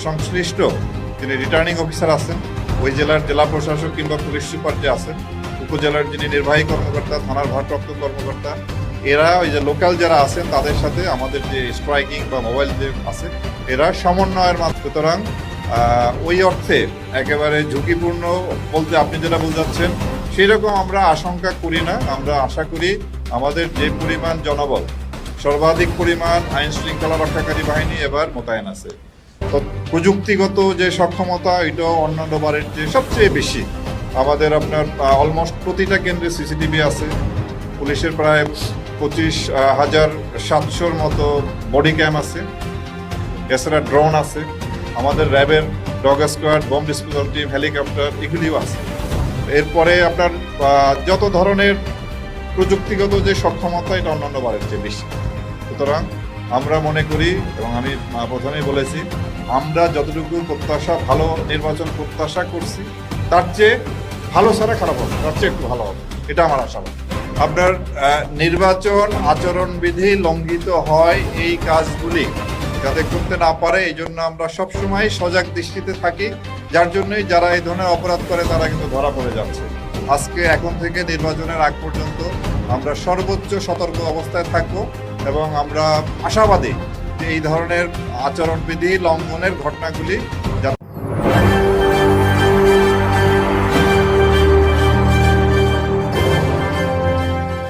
সংশ্লিষ্ট যিনি returning officer আছেন, ওই জেলার জেলা প্রশাসক কিংবা পুলিশ সুপার যে আছেন, উপজেলার যিনি নির্বাহী কর্মকর্তা, থানার ভারপ্রাপ্ত কর্মকর্তা, এরা ওই যে লোকাল যারা আছেন তাদের সাথে আমাদের যে স্ট্রাইকিং বা মোবাইল যে আছে এরা সমন্বয়ের মাধ্যমে। সুতরাং ওই অর্থে একেবারে ঝুঁকিপূর্ণ বলতে আপনি যেটা বোঝাচ্ছেন সেরকম আমরা আশঙ্কা করি না। আমরা আশা করি আমাদের যে পরিমাণ জনবল, সর্বাধিক পরিমাণ আইন শৃঙ্খলা রক্ষাকারী বাহিনী এবার মোতায়েন আছে। তো প্রযুক্তিগত যে সক্ষমতা এটাও অন্যান্য বারের যে সবচেয়ে বেশি। আমাদের আপনার অলমোস্ট প্রতিটা কেন্দ্রে সিসিটিভি আছে। পুলিশের প্রায় 25,700 মতো বডি ক্যাম আছে, এছাড়া ড্রোন আছে, আমাদের র্যাবের dog squad, bomb disposal team, helicopter এগুলিও আছে। এরপরে আপনার যত ধরনের প্রযুক্তিগত যে সক্ষমতা এটা অন্যান্য বারের চেয়ে বেশি। সুতরাং আমরা মনে করি, এবং আমি প্রথমেই বলেছি, আমরা যতটুকু প্রত্যাশা ভালো নির্বাচন প্রত্যাশা করছি তার চেয়ে ভালো ছাড়া খারাপ হবে, তার চেয়ে একটু ভালো হবে, এটা আমার আশাবাদ। আপনার নির্বাচন আচরণবিধি লঙ্ঘিত হয় এই কাজগুলি যাতে করতে না পারে, এই জন্য আমরা সবসময় সজাগ দৃষ্টিতে থাকি, যার জন্যই যারা এই ধরনের অপরাধ করে তারা কিন্তু ধরা পড়ে যাচ্ছে। আজকে এখন থেকে নির্বাচনের আগ পর্যন্ত আমরা সর্বোচ্চ সতর্ক অবস্থায় থাকব এবং আমরা আশাবাদী যে এই ধরনের আচরণবিধি লঙ্ঘনের ঘটনাগুলি